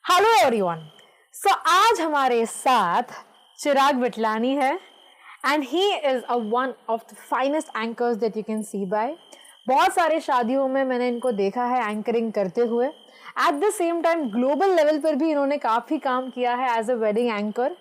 Hello everyone. सो आज हमारे साथ चिराग विटलानी है and he is one of the finest anchors that you can see by. बहुत सारे शादियों में मैंने इनको देखा है एंकरिंग करते हुए। At the same time global level पर भी इन्होंने काफ़ी काम किया है एज अ वेडिंग एंकर।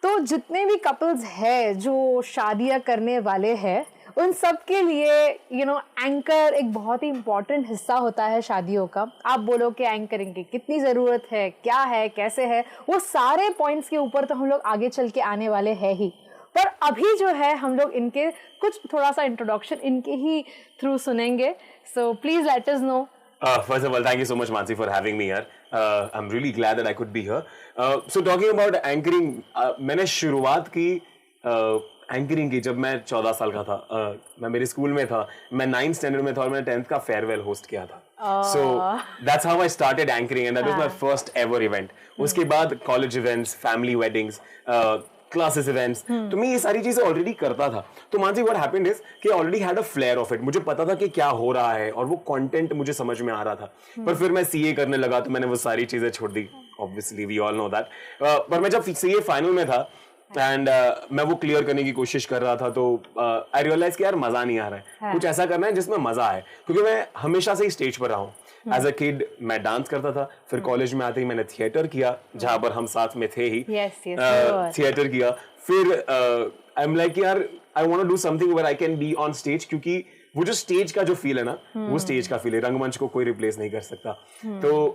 तो जितने भी कपल्स हैं जो शादियां करने वाले हैं उन सब के लिए एंकर एक बहुत ही इम्पॉर्टेंट हिस्सा होता है शादियों का। आप बोलो कि एंकरिंग की कितनी ज़रूरत है, क्या है, कैसे है, वो सारे पॉइंट्स के ऊपर तो हम लोग आगे चल के आने वाले हैं ही। पर अभी जो है हम लोग इनके कुछ थोड़ा सा इंट्रोडक्शन इनके ही थ्रू सुनेंगे। So please let us know. First of all, thank you so much, Mansi, for having me here. I'm really glad that I could be here. So talking about anchoring, मैंने शुरुआत की anchoring की जब मैं 14 साल का था। मैं मेरे स्कूल में था, मैं 9th स्टैंडर्ड में था और मैंने 10th का फेयरवेल होस्ट किया था। So that's how I started anchoring and that was my first ever event. उसके बाद college events, family weddings, classes events, तो मैं ये सारी चीजें ऑलरेडी करता था। तो मानसी व्हाट हैपेंड इज कि already had a flare of it. मुझे पता था कि क्या हो रहा है और वो कंटेंट मुझे समझ में आ रहा था। पर फिर मैं सीए करने लगा तो मैंने वो सारी चीजें छोड़ दी। Obviously we all know that. पर मैं जब सीए फाइनल में था एंड मैं वो क्लियर करने की कोशिश कर रहा था तो आई रियलाइज कि यार मजा नहीं आ रहा है। कुछ ऐसा करना है जिसमें मजा आए, क्योंकि मैं हमेशा से ही स्टेज पर रहा हूँ। एज अ किड मैं डांस करता था, फिर कॉलेज में आते ही मैंने थिएटर किया जहां पर हम साथ में थे ही। थिएटर किया, फिर आई एम लाइक यार I want to do something where I can be on stage, क्योंकि वो जो स्टेज का जो फील है ना वो स्टेज का फील है, रंगमंच को कोई रिप्लेस नहीं कर सकता। तो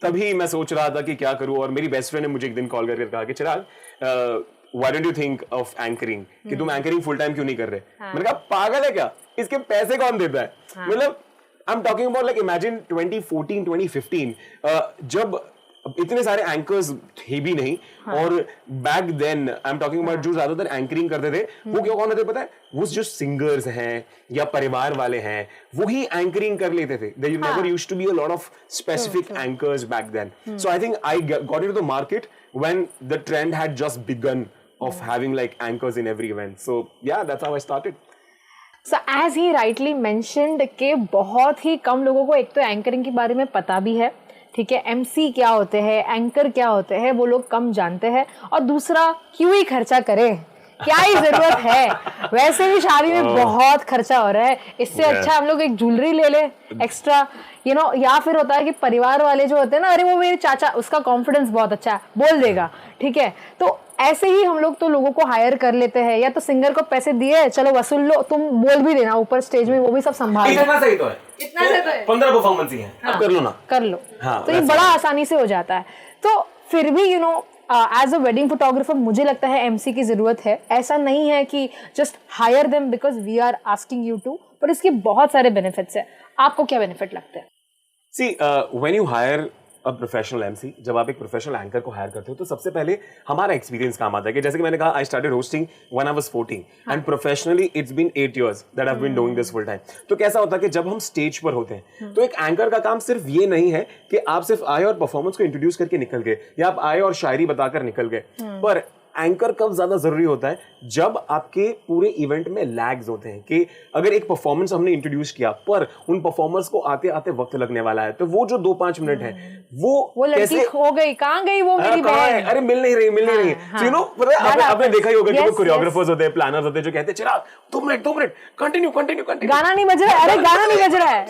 तभी मैं सोच रहा था कि क्या करूं, और मेरी बेस्ट फ्रेंड ने मुझे एक दिन कॉल करके कहा कि Chirag why don't you think of anchoring, कि तुम एंकरिंग फुल टाइम क्यों नहीं कर रहे। मैंने कहा पागल है क्या, इसके पैसे कौन देता है। मतलब आई am talking about like imagine 2014 2015 जब इतने सारे एंकर्स थे भी नहीं। और back then I am talking about जो ज्यादातर एंकरिंग करते थे वो क्या कौन होते पता है, वो जो सिंगर्स हैं या परिवार वाले हैं वो ही एंकरिंग कर लेते थे। There never used to be a lot of specific anchors back then. So I think I got into the market when the trend had just begun of having like anchors in every event. So yeah, that's how I started. So as he rightly mentioned कि बहुत ही कम लोगों को एक तो anchoring के बारे में पता भी है, ठीक है, एमसी क्या होते हैं, एंकर क्या होते हैं, वो लोग कम जानते हैं। और दूसरा क्यों ही खर्चा करें, क्या ही जरूरत है, वैसे भी शादी में बहुत खर्चा हो रहा है, इससे अच्छा हम लोग एक ज्वेलरी ले ले एक्स्ट्रा, या फिर होता है कि परिवार वाले जो होते हैं ना, अरे वो मेरे चाचा, उसका कॉन्फिडेंस बहुत अच्छा है, बोल देगा, ठीक है। तो ऐसे ही हम लोग तो लोगों को हायर कर लेते हैं, या तो सिंगर को पैसे दिए, चलो वसूल लो, तुम बोल भी देना ऊपर स्टेज में, वो भी सब संभाल। इतना सही तो है, इतना सही तो है, 15 परफॉर्मेंस ही है, अब कर लो ना, कर लो। तो ये बड़ा आसानी से हो जाता है। तो फिर भी एज अ वेडिंग फोटोग्राफर मुझे लगता है एमसी की जरूरत है। ऐसा नहीं है कि just hire them because we are asking you to, पर इसके बहुत सारे बेनिफिट्स है। आपको क्या बेनिफिट लगते हैं? See when you hire a professional MC, जब आप एक प्रोफेशनल एंकर को हायर करते हो तो सबसे पहले हमारा एक्सपीरियंस काम आता है। कि जैसे कि मैंने कहा I started hosting when I was 14 and professionally it's been 8 years that I have been doing this full time. तो कैसा होता है कि जब हम स्टेज पर होते हैं तो एक एंकर का काम सिर्फ ये नहीं है कि आप सिर्फ आए और परफॉर्मेंस को इंट्रोड्यूस करके निकल गए, या आप आए और शायरी बताकर निकल गए। पर एंकर कब ज्यादा जरूरी होता है, जब आपके पूरे इवेंट में लैग्स होते हैं। कि अगर एक परफॉर्मेंस हमने इंट्रोड्यूस किया पर उन परफॉर्मर्स को आते आते वक्त लगने वाला है, तो वो जो 2-5 मिनट है वो लड़की खो गई, कहां गई वो मेरी बहन, अरे मिल नहीं रही। So you know, आपने देखा ही होगा कि वो कोरियोग्राफर्स होते हैं, प्लानर्स होते हैं जो कहते हैं चिराग 2 मिनट कंटिन्यू, गाना नहीं बज रहा है, अरे गाना नहीं बज रहा है,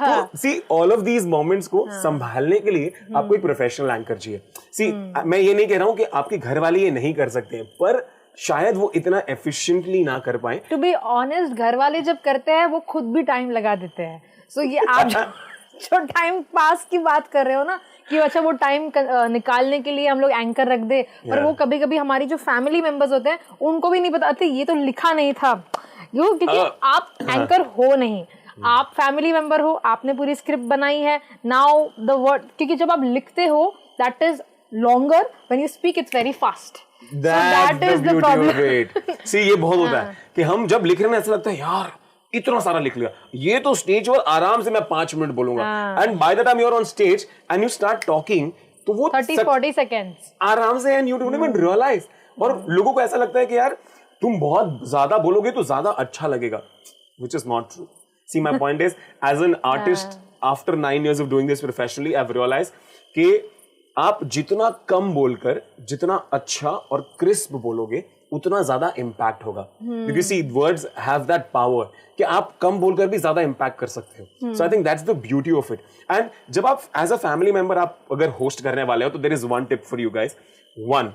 तो see all of these moments को संभालने के लिए आपको एक प्रोफेशनल एंकर चाहिए। सी मैं ये नहीं कह रहा हूं कि आपके घर वाले ये नहीं कर सकते हैं, पर शायद वो इतना एफिशिएंटली ना कर पाए। टू बी ऑनेस्ट, घर वाले जब करते हैं वो खुद भी टाइम लगा देते हैं। सो ये आप जो टाइम पास की बात कर रहे हो ना, कि अच्छा वो टाइम निकालने के लिए हम लोग एंकर रख दे, पर वो कभी कभी हमारी जो फैमिली मेंबर्स होते हैं उनको भी नहीं बताते, ये तो लिखा नहीं था, क्योंकि आप एंकर हो नहीं, आप फैमिली मेंबर हो, आपने पूरी स्क्रिप्ट बनाई है, नाउ द वर्ड, क्योंकि जब आप लिखते हो that is longer, when you speak it's very fast. That is the problem. See, ये बहुत होता है कि हम जब लिख रहे हैं ऐसा लगता है यार इतना सारा लिख लिया, ये तो स्टेज पर आराम से मैं 5 मिनट बोलूंगा, and by the time you are on stage and you start talking तो वो 30-40 सेकेंड्स आराम से, and you don't even realise. और लोगों को ऐसा लगता है कि यार तुम बहुत ज्यादा बोलोगे तो ज्यादा अच्छा लगेगा, which is not true. See, my point is, as an artist, after 9 years of doing this professionally, I've realized कि आप जितना कम बोलकर जितना अच्छा और क्रिस्प बोलोगे उतना ज्यादा इम्पैक्ट होगा. Because see, words have that power कि आप कम बोलकर भी ज्यादा इम्पैक्ट कर सकते हो. So I think that's the beauty of it. And जब आप as a family member आप अगर होस्ट करने वाले हो तो there is one tip for you guys. One,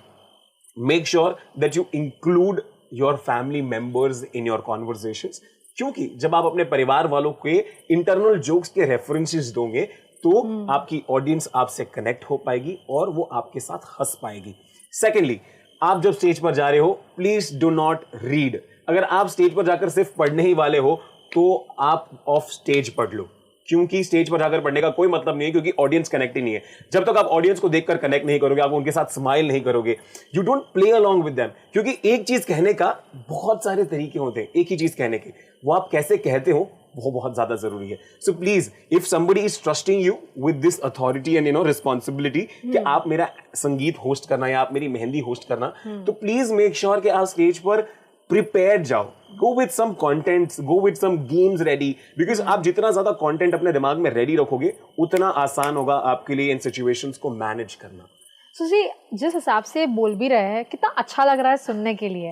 make sure that you include your family members in your conversations. क्योंकि जब आप अपने परिवार वालों के इंटरनल जोक्स के रेफरेंसेस दोगे तो आपकी ऑडियंस आपसे कनेक्ट हो पाएगी और वो आपके साथ हंस पाएगी. सेकेंडली, आप जब स्टेज पर जा रहे हो प्लीज डू नॉट रीड. अगर आप स्टेज पर जाकर सिर्फ पढ़ने ही वाले हो तो आप ऑफ स्टेज पढ़ लो, क्योंकि स्टेज पर जाकर पढ़ने का कोई मतलब नहीं है, क्योंकि ऑडियंस कनेक्ट ही नहीं है. जब तक आप ऑडियंस को देखकर कनेक्ट नहीं करोगे, आप उनके साथ स्माइल नहीं करोगे, you don't play along with them. क्योंकि एक चीज कहने का बहुत सारे तरीके होते हैं, एक ही चीज कहने के, वो आप कैसे कहते हो वो बहुत ज्यादा जरूरी है. So please, if somebody is trusting you with this authority and responsibility कि आप मेरा संगीत होस्ट करना या आप मेरी मेहंदी होस्ट करना, तो प्लीज मेक श्योर कि आप स्टेज पर प्रिपेयर्ड जाओ. Go with some contents, go with some games ready, because आप जितना ज्यादा कंटेंट अपने दिमाग में रेडी रखोगे उतना आसान होगा आपके लिए इन सिचुएशंस को मैनेज करना. सुशी, जिस हिसाब से बोल भी रहे हैं कितना अच्छा लग रहा है सुनने के लिए.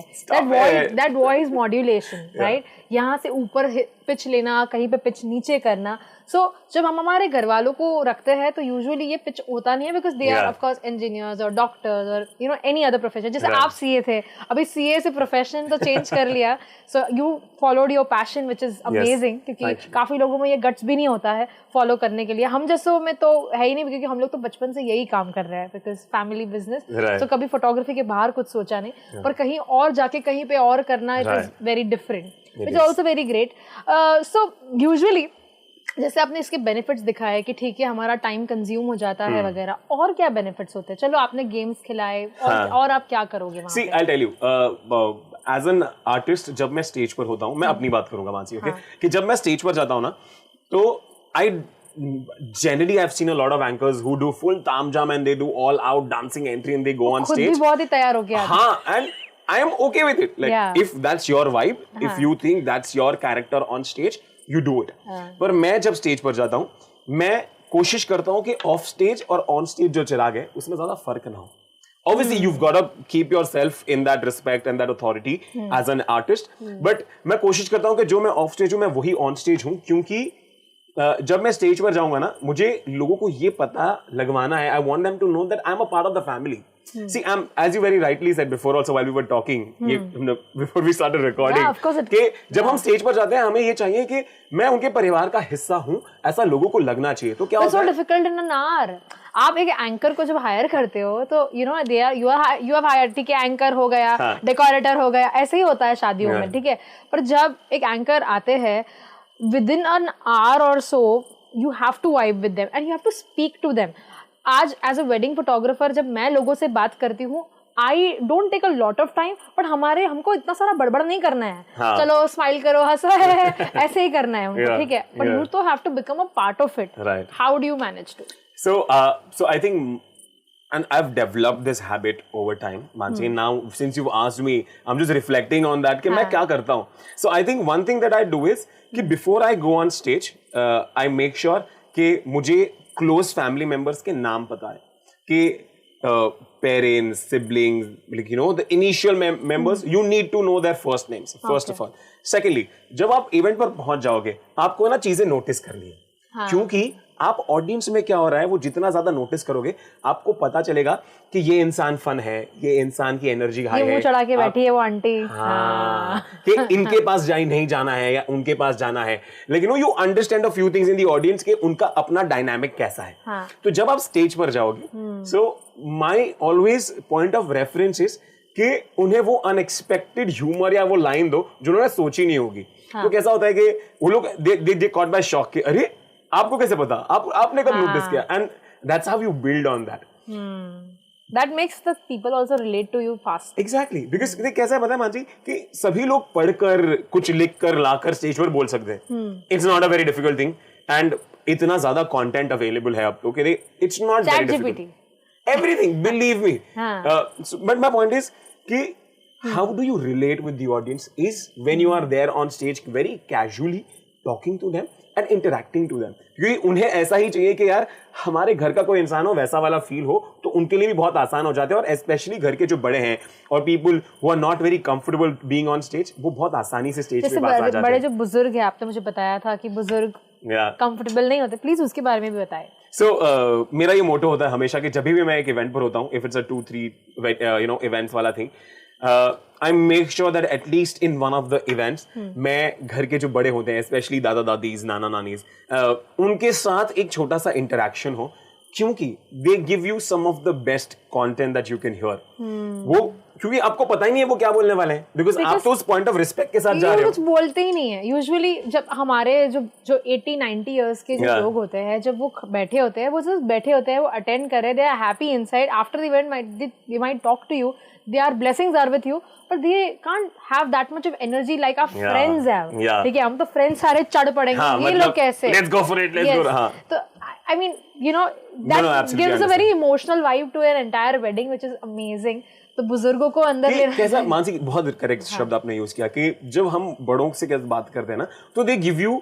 that voice modulation, right? यहाँ से ऊपर पिच लेना, कहीं पे पिच नीचे करना. सो जब हम हमारे घर वालों को रखते हैं तो यूजुअली ये पिच होता नहीं है, because they are of course engineers और डॉक्टर्स और एनी अदर प्रोफेशन. जैसे आप सीए थे, अभी सीए से प्रोफेशन तो चेंज कर लिया. So you followed your passion, which is amazing, क्योंकि काफी लोगों में ये गट्स भी नहीं होता है फॉलो करने के लिए. हम जैसों में तो है ही नहीं, क्योंकि हम लोग तो बचपन से यही काम कर रहे हैं, बिकॉज फैमिली बिजनेस. तो कभी फोटोग्राफी के बाहर कुछ सोचा नहीं, पर कहीं और जाके कहीं पे और करना, it is very different, which is also very great. So usually जैसे आपने इसके बेनिफिट्स दिखाए कि ठीक है हमारा टाइम कंज्यूम हो जाता है वगैरह, और क्या बेनिफिट्स होते हैं? चलो आपने गेम्स खिलाए, और आप क्या करोगे वहां? See, I'll tell you, as an artist, जब मैं स्टेज पर होता हूँ, मैं अपनी बात करूंगा मानसी, ओके, कि जब मैं स्टेज पर जाता हूँ ना, तो I generally I've seen a lot of anchors who do full तामझाम and they do all out dancing entry and they go on stage. खुद भी बहुत ही तैयार हो गया. हाँ, and I am okay with it. Like if that's your vibe, if you think that's your character on stage, you do it. पर मैं जब स्टेज पर जाता हूँ, मैं कोशिश करता हूँ कि ऑफ स्टेज और ऑन स्टेज जो चिराग है उसमें ज्यादा फर्क ना हो. Obviously, you've got to keep yourself in that respect and that authority as an artist. But मैं कोशिश करता हूँ कि जो मैं ऑफ स्टेज हूँ मैं वही ऑन स्टेज हूँ, क्योंकि जब मैं स्टेज पर जाऊंगा ना, मुझे लोगों को ये पता लगवाना है. I want them to know that I'm a part of the family. See, as you very rightly said before also while we were talking, before we started recording, कि जब हम स्टेज पर जाते हैं हमें ये चाहिए कि मैं उनके परिवार का हिस्सा हूँ, ऐसा लोगों को लगना चाहिए. तो क्या होता है? It's so difficult in an hour. आप एक एंकर को जब हायर करते हो तो यू हैव हायर, ठीक है, एंकर हो गया, डेकोरेटर हो गया, ऐसे ही होता है शादियों में, ठीक है. पर जब एक एंकर आते हैं within an hour or so, you have to vibe with them and you have to speak to them. आज एज अ वेडिंग फोटोग्राफर जब मैं लोगों से बात करती हूँ, I don't take a lot of time, but हमको इतना सारा बड़बड़ नहीं करना है. चलो स्माइल करो, हंसो है, ऐसे ही करना है उनको, ठीक है. बट यू तो have to become a part of it. How do you manage to? So I think, and I've developed this habit over time, Mansi. Now, since you've asked me, I'm just reflecting on that कि मैं क्या करता हूँ. So I think one thing that I do is कि before I go on stage, I make sure कि मुझे close family members के नाम पता है, कि parents, siblings, like the initial members, you need to know their first names first of all. Secondly, जब आप इवेंट पर पहुंच जाओगे आपको ना चीजें नोटिस करनी है, क्योंकि आप ऑडियंस में क्या हो रहा है वो जितना ज्यादा नोटिस करोगे आपको पता चलेगा कि ये इंसान फन है, ये इंसान की एनर्जी हाई है, मुंह चढ़ा के बैठी है वो आंटी, कि इनके पास नहीं जाना है या उनके पास जाना है. लेकिन you understand a few things in the audience के उनका अपना डायनामिक कैसा है. तो जब आप स्टेज पर जाओगे, so my always point of reference is कि उन्हें वो अनएक्सपेक्टेड ह्यूमर या वो लाइन दो जो उन्होंने सोची नहीं होगी. तो कैसा होता है कि वो लोग दे कॉट बाय शॉक कि अरे आपको कैसे पता, आपने कब नोटिस किया, and that's how you build on that. That makes the people also relate to you fast. Exactly, because कैसा है पता है मानसी कि सभी लोग पढ़कर कुछ लिखकर लाकर स्टेज पर बोल सकते हैं. It's not a very difficult thing, and इतना ज्यादा content available है अब तो कि it's not very difficult. Everything, believe me. But my point is कि how do you relate with the audience is when you are there on stage very casually talking to them and interacting to them, क्योंकि उन्हें ऐसा ही चाहिए कि यार हमारे घर का कोई इंसान हो, वैसा वाला फील हो, तो उनके लिए भी बहुत आसान हो जाते हैं। और स्पेशली घर के जो बड़े हैं और people who are not very comfortable being on stage, वो बहुत आसानी से स्टेज पे पास आ जाते हैं। बड़े जो बुजुर्ग हैं, आपने मुझे बताया था कि बुजुर्ग कंफर्टेबल नहीं होते, प्लीज उसके बारे में भी बताएं। सो मेरा ये मोटो होता है हमेशा कि जब भी मैं एक इवेंट पर होता हूँ, इफ इट्स अ 2-3 इवेंट्स वाला thing, I make sure that at least in one of the events मैं घर के जो बड़े होते हैं, स्पेशली दादा दादीज, नाना नानीज, उनके साथ एक छोटा सा इंटरेक्शन हो, क्योंकि they give you some of the best content that you can hear. वो क्योंकि आपको पता ही नहीं है वो क्या बोलने वाले हैं, बिकॉज आप तो उस पॉइंट ऑफ रिस्पेक्ट के साथ जा रहे हो। कुछ बोलते ही नहीं है यूजुअली। जब हमारे जो 80-90 इयर्स के जो लोग होते हैं, जब वो बैठे होते हैं, वो सिर्फ बैठे होते हैं, वो अटेंड कर रहे, they are happy inside. After the event they might talk to you, their blessings are with you, but they can't have that much of energy like our friends have. ठीक है, हम तो फ्रेंड्स सारे चढ़ पड़ेंगे, ये लोग कैसे? Let's go for it, let's go. हाँ. तो I mean, you know, that gives a very emotional vibe to an entire wedding, which is amazing. तो बुजुर्गों को अंदर लेना कैसा, मानसी बहुत करेक्ट शब्द आपने यूज किया कि जब हम बड़ों से कैसे बात करते हैं ना, तो दे गिव यू,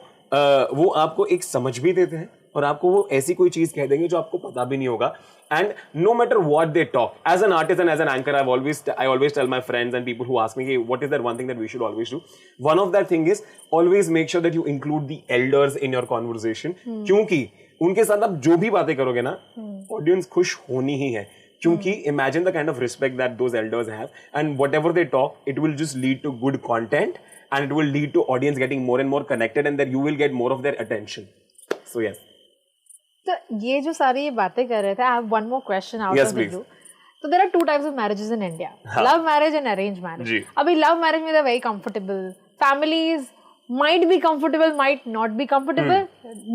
वो आपको एक समझ भी देते हैं और आपको वो ऐसी कोई चीज कह देंगे जो आपको पता भी नहीं होगा। And no matter what they talk, as an artist and as an anchor, I always tell my friends and people who ask me, hey, what is that one thing that we should always do? One of that thing is always make sure that you include the elders in your conversation. क्योंकि उनके साथ आप जो भी बातें करोगे ना, audience खुश होनी ही है। क्योंकि imagine the kind of respect that those elders have, and whatever they talk, it will just lead to good content, and it will lead to audience getting more and more connected, and then you will get more of their attention. So yes. तो ये जो सारी ये बातें कर रहे थे, I have one more question out of the blue. तो there are two types of marriages in India, love marriage and arrange marriage. अभी लव मैरिज में they are very comfortable, families might be comfortable, might not be comfortable,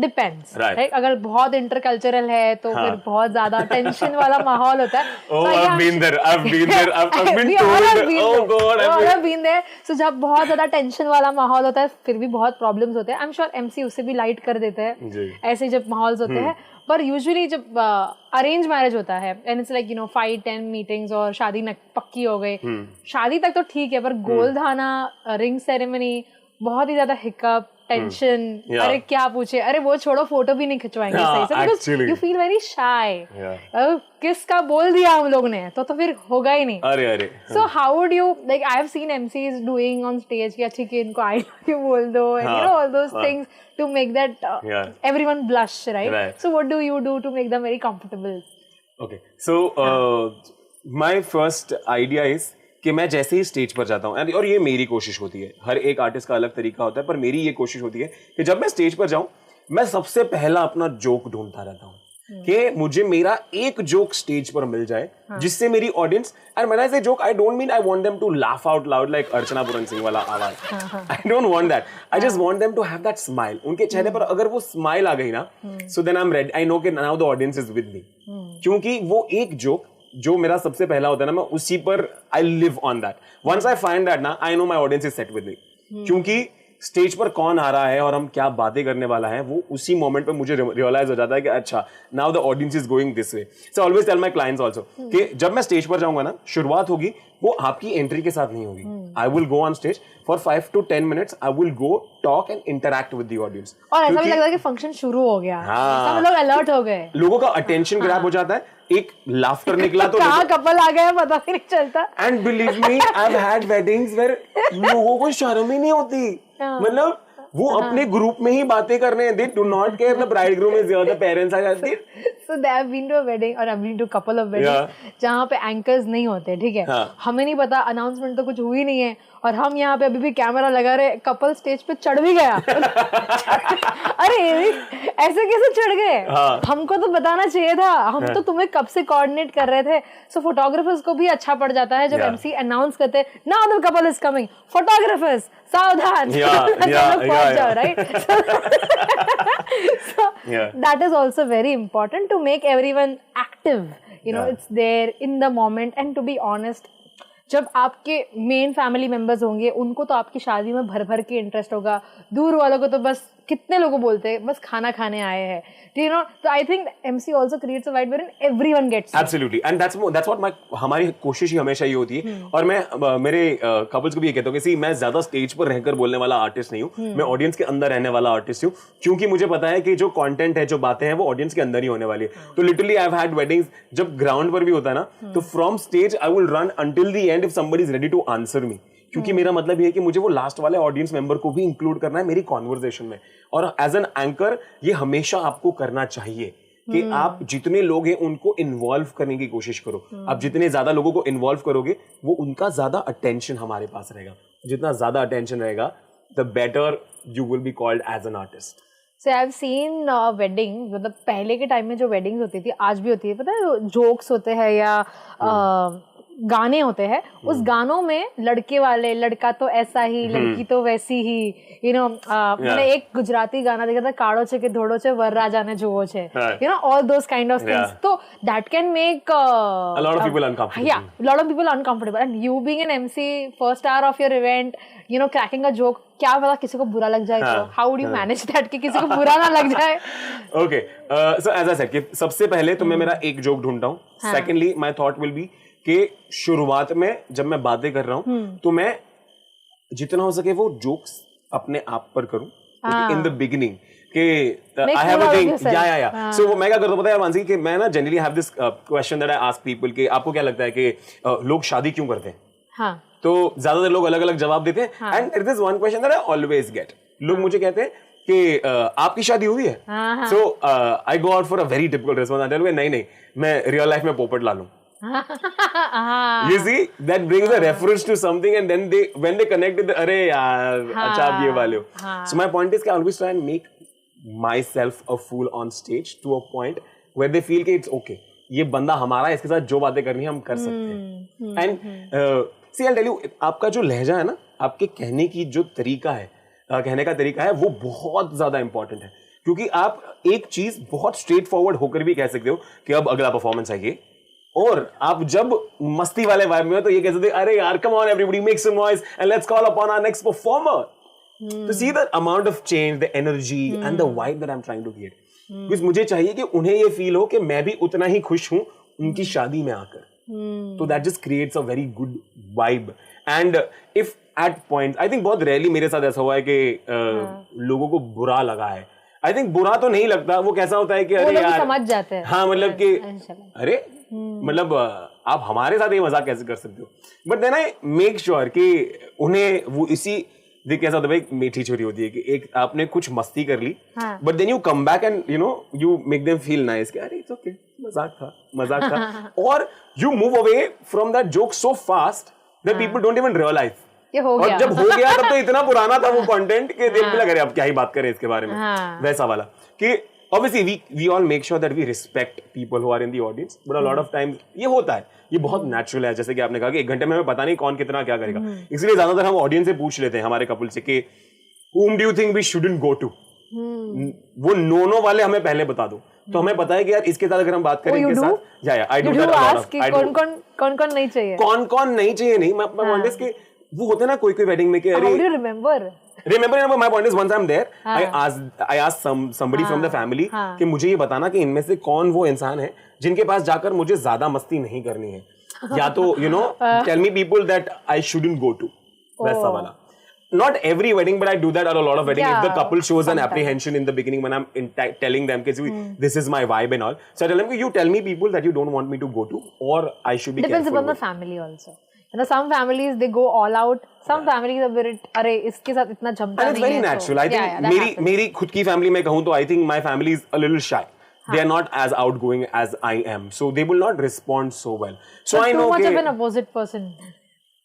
depends, right? अगर बहुत intercultural है तो फिर बहुत ज़्यादा tension वाला माहौल होता है। Oh, I've been there, I've been told, oh God, I've been there. So जब बहुत ज़्यादा tension वाला माहौल होता है, फिर भी बहुत problems होते हैं। I'm sure MC उसे भी light कर देते हैं, ऐसे जब माहौल होते हैं। पर यूजुअली जब अरेंज मैरिज होता है, एंड इट्स लाइक 5-10 मीटिंग्स और शादी पक्की हो गई, शादी तक तो ठीक है, पर गोलधाना, रिंग सेरेमनी, बहुत ही ज्यादा हिकअप, टेंशन, अरे क्या पूछे, अरे वो छोड़ो, फोटो भी नहीं खिंचवाएंगे सही से, because you feel very shy. किसका बोल दिया हम लोग ने तो फिर होगा ही नहीं। अरे so how would you, like I have seen MCs doing on stage कि अच्छी कि इनको आई लव यू बोल दो, and you know all those things to make that everyone blush, right? So what do you do to make them very comfortable? Okay, so my first idea is कि मैं जैसे ही stage पर जाता हूँ, और ये मेरी कोशिश होती है, हर एक आर्टिस्ट का अलग तरीका होता है, पर मेरी ये कोशिश होती है कि जब मैं स्टेज पर जाऊं, मैं सबसे पहला अपना जोक ढूंढता रहता हूँ कि मुझे मेरा एक जोक स्टेज पर मिल जाए जिससे मेरी audience, and when I say joke, I don't mean I want them to laugh out loud like Archana Puran Singh वाला आवाज, I don't want that, I just want them to have that smile. उनके चेहरे पर अगर वो स्माइल आ गई ना, so then I am ready, I know कि now the audience is with me, क्योंकि वो एक जोक जो मेरा सबसे पहला होता है ना, मैं उसी पर I live on that. Once I find that ना, I know my audience is set with me, क्योंकि स्टेज पर कौन आ रहा है और हम क्या बातें करने वाला है, वो उसी मोमेंट पे मुझे रियलाइज हो जाता है कि अच्छा, now the audience is going this way. So always tell my clients also कि जब मैं स्टेज पर जाऊंगा ना, शुरुआत होगी वो आपकी एंट्री के साथ नहीं होगी। I will go on stage for 5 to 10 minutes, I will go talk and interact with the audience, और ऐसा भी लगता है कि फंक्शन शुरू हो गया, सब लोग अलर्ट हो गए, लोगों का अटेंशन ग्रैब हो जाता है, एक लाफ्टर निकला तो कहाँ कपल आ गया पता भी नहीं चलता। And believe me, I have had weddings where लोगों को शर्म ही नहीं होती, मतलब वो अपने ग्रुप में ही बातें कर रहे हैं, they do not care the bridegroom is here, the parents are here. So they have been to a wedding or I've been to a couple of weddings जहाँ पे एंकर्स नहीं होते, ठीक है, हमें नहीं पता, अनाउंसमेंट तो कुछ हुई नहीं है, और हम यहाँ पे अभी भी कैमरा लगा रहे, कपल स्टेज पे चढ़ भी गया। अरे ऐसे कैसे चढ़ गए? हमको तो बताना चाहिए था, हम तो तुम्हें कब से कोऑर्डिनेट कर रहे थे। सो फोटोग्राफर्स को भी अच्छा पड़ जाता है जब एमसी अनाउंस करते हैं, now the couple is coming, photographers सावधान, पहुंच जाओ, right? So that is also very important to make everyone active, you know, it's there in the moment. And to be honest, जब आपके मेन फैमिली मेंबर्स होंगे, उनको तो आपकी शादी में भर भर के इंटरेस्ट होगा, दूर वालों को तो बस कितने लोगों बोलते हैं बस खाना खाने आए हैं, you know, so I think MC also creates a vibe wherein everyone gets it. Absolutely, and that's what हमारी कोशिश ही हमेशा ये होती है। और मैं मेरे कपल्स को भी ये कहता हूँ कि मैं ज्यादा स्टेज पर रहकर बोलने वाला आर्टिस्ट नहीं हूँ, मैं ऑडियंस के अंदर रहने वाला आर्टिस्ट हूँ, क्योंकि मुझे पता है कि जो कंटेंट है, जो बातें हैं, वो ऑडियंस के अंदर ही होने वाली है। तो literally I have had weddings जब ग्राउंड पर भी होता है ना, तो from stage I will run until the end if somebody is ready to answer me, क्योंकि मेरा मतलब ये है कि मुझे वो लास्ट वाले ऑडियंस मेंबर को भी इंक्लूड करना है मेरी कॉन्वर्सेशन में। और एज एन एंकर ये हमेशा आपको करना चाहिए कि आप जितने लोग हैं उनको इन्वॉल्व करने की कोशिश करो। आप जितने ज्यादा लोगों को इन्वॉल्व करोगे, वो उनका ज्यादा अटेंशन हमारे पास रहेगा। जितना ज्यादा अटेंशन रहेगा, the better you will be called as an artist. So I've seen वेडिंग, मतलब पहले के टाइम में जो वेडिंग्स होती थी, आज भी होती है, पता है, जोक्स होते हैं या गाने होते हैं, उस गानों में लड़के वाले, लड़का तो ऐसा ही, लड़की तो वैसी ही, यू नो, मैंने एक गुजराती गाना देखा था, काड़ो छे के धोड़ो छे वरराजा ने जुओ छे, you know, all those kind of things. तो that can make a lot of people uncomfortable. Yeah, a lot of people uncomfortable. And you being an MC, first hour of your event, you know, cracking a joke, क्या पता किसी को बुरा लग जाए, तो how would you manage that कि किसी को बुरा ना लग जाए? Okay, so as I said कि सबसे पहले तो मैं मेरा एक जोक ढूंढता हूँ। Secondly, my thought will be कि शुरुआत में जब मैं बातें कर रहा हूँ, तो मैं जितना हो सके वो जोक्स अपने आप पर करूँ इन द बिगिनिंग कि आई हैव अ थिंग, या सो मैं क्या करता हूँ पता है मानसी, कि मैं ना generally have this question that I ask people कि आपको क्या लगता है कि लोग शादी क्यों करते हैं? तो ज्यादातर लोग अलग अलग जवाब देते हैं, and it is one question that I always get. लोग मुझे कहते हैं कि आपकी शादी हुई है? So I go out for a very typical response, I tell you नहीं मैं रियल लाइफ में पोपट ला लूं। You see, that brings a reference to something, and then when they connect with अरे यार अच्छा आप ये वाले हो। So my point is कि I always try and make myself a fool on stage to a point where they feel कि it's okay, ये बंदा हमारा, इसके साथ जो बातें करनी है हम कर सकते हैं। And see, I'll tell you, आपका जो लहजा है ना, आपके कहने की जो तरीका है, कहने का तरीका है, वो बहुत ज्यादा इंपॉर्टेंट है, क्योंकि आप एक चीज बहुत स्ट्रेट फॉरवर्ड होकर भी कह सकते हो कि अब अगला परफॉर्मेंस है ये, और आप जब मस्ती वाले वाइब में हो तो ये कह सकते हैं अरे यार come on everybody make some noise and let's call upon our next performer. तो see the amount of change, the energy and the vibe that I am trying to create, because मुझे चाहिए कि उन्हें ये फील हो कि मैं भी उतना ही खुश हूं उनकी शादी में आकर। तो that just creates a very good vibe. And if at point, I think बहुत रेयरली मेरे साथ ऐसा हुआ है कि लोगों को बुरा लगा है। आई थिंक बुरा तो नहीं लगता, वो कैसा होता है कि अरे यार समझ जाते हैं, हाँ मतलब कि अरे मतलब आप हमारे साथ ये मजाक कैसे कर सकते हो, but then I make sure कि उन्हें वो इसी देख कैसा होता है भाई, मीठी छोरी होती है कि एक आपने कुछ मस्ती कर ली, but then you come back and you know you make them feel nice कि अरे इट्स ओके, मजाक था और you move away from that joke so fast that people don't even realize ये हो गया। और जब हो गया तब तो इतना पुराना था वो कंटेंट कि दिल में लग रहा है अब क्या ही बात करें इसके बारे में, वैसा वाला कि obviously we all make sure that we respect people who are in the audience, but a lot of times ये होता है, ये बहुत नेचुरल है। जैसे कि आपने कहा कि 1 घंटे में हमें पता नहीं कौन कितना क्या करेगा, इसलिए ज्यादातर हम ऑडियंस से पूछ लेते हैं हमारे कपल से कि whom do you think we shouldn't go to, वो नो वाले हमें पहले बता दो, तो हमें पता है कि यार इसके साथ अगर हम बात करें इनके साथ, या I do that a lot. कौन नहीं चाहिए, कौन नहीं चाहिए नहीं, मैं पॉइंट कि वो होते ना कोई वेडिंग में कि अरे remember my point is once I'm there, I asked somebody from the family कि मुझे ये बताना कि इनमें से कौन वो इंसान है जिनके पास जाकर मुझे ज्यादा मस्ती नहीं करनी है, या तो you know tell me people that I shouldn't go to, वैसा वाला। Not every wedding, but I do that at a lot of weddings. If the couple shows an apprehension in the beginning when I'm telling them, this is my vibe and all, so I tell them, you tell me people that you don't want me to go to, or I should be depends careful upon the family also. You know, some families they go all out. Some families are very अरे इसके साथ इतना जमता नहीं है। And it's very natural. I think मेरी खुद की family में कहूँ तो I think my family is a little shy. They are not as outgoing as I am, so they will not respond so well. So I know too much of an opposite person.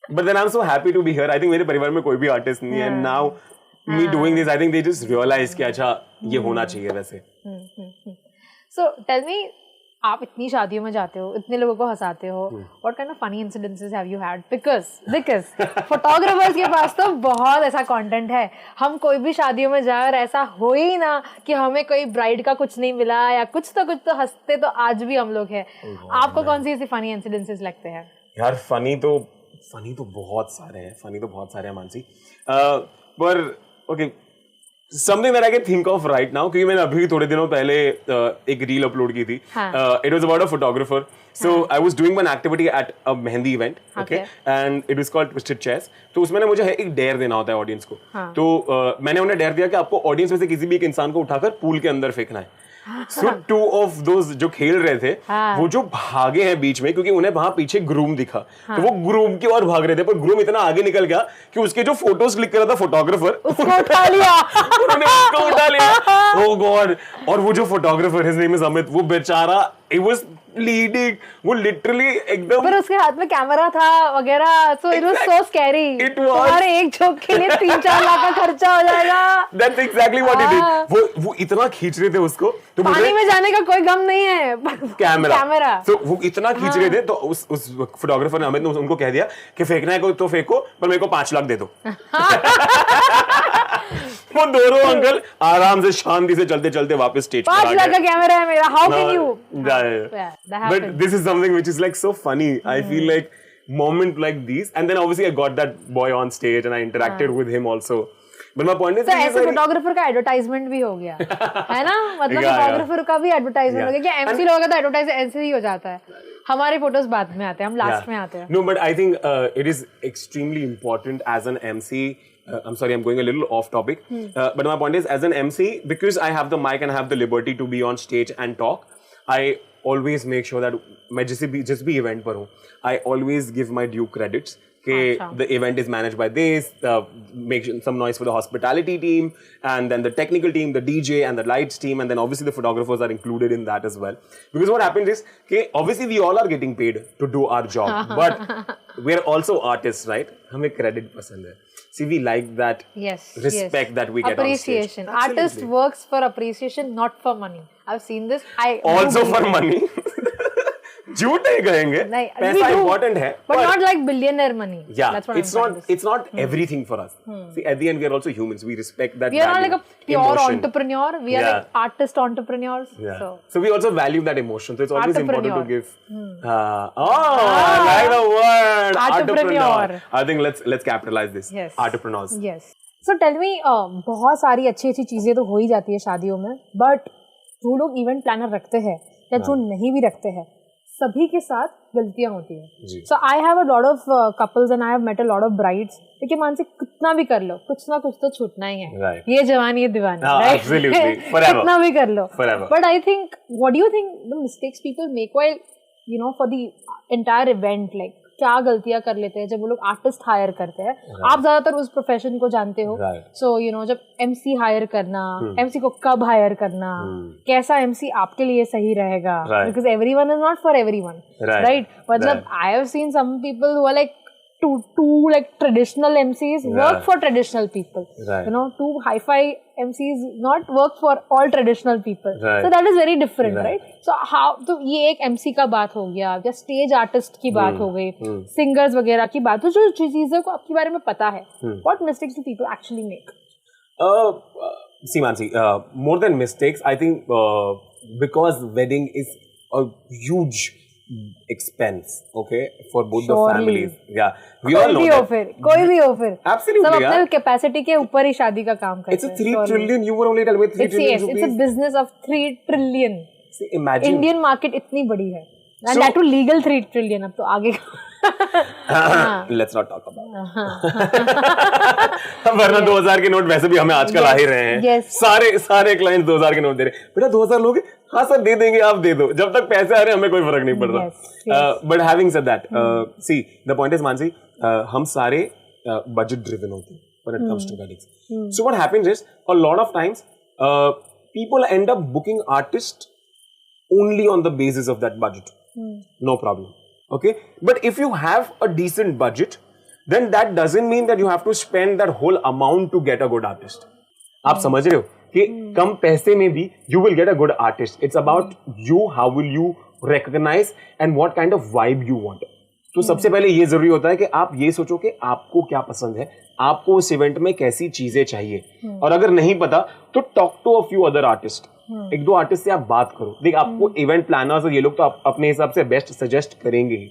But then I'm so happy to be here. I think मेरे परिवार में कोई भी artist नहीं है. And now me doing this, I think they just realize कि अच्छा ये होना चाहिए वैसे. So tell me, आप इतनी शादियों में जाते हो, इतने लोगों को हंसाते हो, what kind of funny incidences have you had? Because photographers के पास तो बहुत ऐसा content है, हम कोई भी शादियों में जाए और ऐसा हो ही ना कि हमें कोई ब्राइड का कुछ नहीं मिला या कुछ तो हंसते तो आज भी हम लोग हैं। आपको कौन सी ऐसी funny incidences लगते हैं? यार funny तो बहुत सारे हैं मानसी, पर okay Something that I can think of right now, क्योंकि मैंने अभी थोड़े दिनों पहले एक रील अपलोड की थी. It was about a photographer. So I was doing one activity at a mehndi event, okay, and it was called Twisted Chairs. तो उसमें ना मुझे एक डेयर देना होता है ऑडियंस को. तो मैंने उन्हें डेयर दिया कि आपको ऑडियंस में से किसी भी एक इंसान को उठाकर पूल के अंदर फेंकना है. So two of those जो खेल रहे थे वो जो भागे हैं बीच में, क्योंकि उन्हें वहां पीछे ग्रूम दिखा, तो वो ग्रूम की ओर भाग रहे थे, पर ग्रूम इतना आगे निकल गया कि उसके जो फोटोज क्लिक कर रहा था फोटोग्राफर उसको उठा लिया. उन्होंने उसको उठा लिया. ओह गॉड. और वो जो photographer, his name is Amit, वो बेचारा it was bleeding, वो लिटरली एकदम, पर उसके हाथ में कैमरा था वगैरह, so it was so scary. It was. तुम्हारे एक जोक के लिए 3-4 लाख का खर्चा हो जाएगा. That's exactly what he did. वो इतना खींच रहे थे उसको, तो पानी में जाने का कोई गम नहीं है, कैमरा. तो वो इतना खींच रहे थे, तो उस फोटोग्राफर ने, अमित ने उनको कह दिया कि फेंकना है तो फेंको, पर मेरे को 5 लाख दे दो. वो दोनों अंकल आराम से शांति से चलते चलते वापस स्टेज पर आ गए. 5 लाख का कैमरा है मेरा, how can you? But this is something which is like so funny. I feel like moment like these, and then obviously I got that boy on stage and I interacted with him also. But my point is, तो ऐसे photographer का advertisement भी हो गया है ना, मतलब photographer का भी एडवर्टाइजमेंट हो गया. क्या एमसी लोगों का तो एडवर्टाइज ऐसे ही हो जाता है, हमारे फोटोज बाद में आते हैं, हम लास्ट में आते हैं. No, but I think it is extremely important as an MC. I'm sorry, I'm going a little off topic. But my point is, as an MC, because I have the mic and I have the liberty to be on stage and talk, I always make sure that मैं जिस भी event पर हूँ, I always give my due credits. The event is managed by this, make some noise for the hospitality team, and then the technical team, the DJ and the lights team, and then obviously the photographers are included in that as well. Because what happens is, obviously we all are getting paid to do our job, but we're also artists, right? हमें credit पसंद है. See, we like that respect that we get appreciation. On stage. Artist works for appreciation, not for money. I've seen this. Also for money. झूठ नहीं कहेंगे, पैसा important है, but not like billionaire money. Yeah, that's what it's not everything for us. See, at the end we are also humans. We respect that. We are not like a pure entrepreneur. We are like artist entrepreneurs. Yeah. So we also value that emotion. So it's always important to give. I like the word entrepreneur. I think let's capitalize this. Yes. Entrepreneurs. Yes. So tell me, बहुत सारी अच्छी चीजें तो हो ही जाती है शादियों में, but जो लोग इवेंट प्लानर रखते हैं या जो नहीं भी रखते हैं, सभी के साथ गलतियां होती हैं. So I have a lot of couples and I have met a lot of brides. देखिए मानसी, कितना भी कर लो, कुछ ना कुछ तो छूटना ही है. ये जवानी ये दीवानी, right? Absolutely. Forever. कितना भी कर लो. Forever. But I think, what do you think the mistakes people make while, for the entire event, like क्या गलतियां कर लेते हैं जब वो लोग आर्टिस्ट हायर करते हैं? आप ज्यादातर उस प्रोफेशन को जानते हो, सो जब एमसी हायर करना, एमसी को कब हायर करना, कैसा एमसी आपके लिए सही रहेगा, because everyone is not for everyone, right? मतलब I have seen some people who are like two like traditional MCs work for traditional people, two hi-fi MCs not work for all traditional people, so that is very different, right? So how, तो ये एक MC का बात हो गया, या stage artist की बात हो गई, सिंगर्स वगैरह की बात, तो जो चीजों को आपके बारे में पता है, what mistakes do people actually make? See Mansi, more than mistakes, I think because wedding is a huge expense, okay, for both the families. Yeah, we all know that. कोई भी हो फिर. Absolutely. सब अपने कैपेसिटी के ऊपर ही शादी का काम करते हैं. It's a 3 trillion. You were only telling me 3 trillion rupees. It's a business of 3 trillion. See, imagine. Indian market इतनी बड़ी है. And that too legal 3 trillion. अब तो आगे Let's not talk about. वरना 2000 के नोट वैसे भी हमें आजकल आ ही रहे हैं. सारे क्लाइंट्स 2000 के नोट दे रहे हैं. बेटा 2000 लोगे? हाँ सर दे देंगे, आप दे दो. जब तक पैसे आ रहे हैं हमें कोई फर्क नहीं पड़ रहा. But having said that, see, the point is Mansi, हम सारे budget driven होते हैं when it comes to weddings. So what happens is, a lot of times people end up booking artists only on the basis of that budget. No problem. Okay, but if you have a decent budget, then that doesn't mean that you have to spend that whole amount to get a good artist. आप समझ रहे हो कि कम पैसे में भी you will get a good artist. It's about you, how will you recognize and what kind of vibe you want. तो सबसे पहले ये जरूरी होता है कि आप ये सोचो कि आपको क्या पसंद है, आपको उस इवेंट में कैसी चीजें चाहिए, और अगर नहीं पता तो talk to a few other artist. 1-2 artist से आप बात करो. देख, आपको इवेंट प्लानर्स और ये लोग तो अपने हिसाब से बेस्ट सजेस्ट करेंगे ही.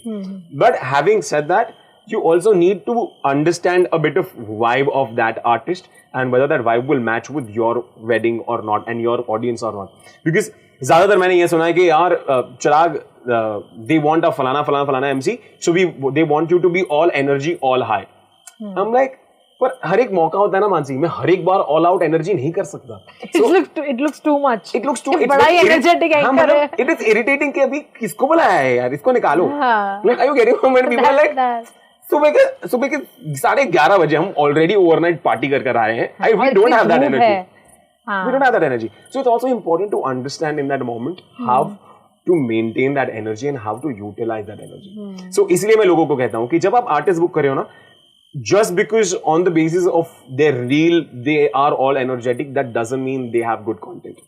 But having said that, you also need to understand a bit of vibe of that artist and whether that vibe will match with your wedding or not and your audience or not. Because ज़्यादातर मैंने ये सुना है कि यार चिराग they want a फलाना MC, so they want you to be all energy, all high. I'm like, पर हर एक मौका होता है ना मानसी, मैं हर एक बार all out energy नहीं कर सकता. It looks too much. It looks too. बड़ा ही energetic anchor है. It is irritating कि अभी किसको बुलाया है यार, इसको निकालो. Like, are you getting me? When people are like, सुबह के 11:30 बजे हम already overnight party कर आए हैं. We don't have that energy. We don't have that energy. So it's also important to understand in that moment how to maintain that energy and how to utilize that energy. So इसलिए मैं लोगों को कहता हूँ कि जब आप artist book कर रहे हो ना, just because on the basis of their reel they are all energetic, that doesn't mean they have good content.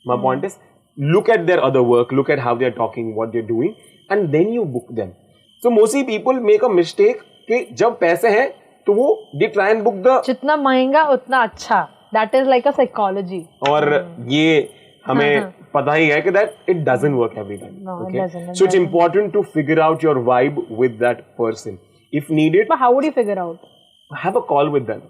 My point is, look at their other work, look at how they're talking, what they're doing, and then you book them. So mostly people make a mistake कि जब पैसे हैं तो वो they try and book the जितना महंगा उतना अच्छा. That is like a psychology. और ये हमें पता ही है कि that it doesn't work every time. No, okay? it doesn't. So it's important to figure out your vibe with that person. If needed, But how would you figure out? have a call with them,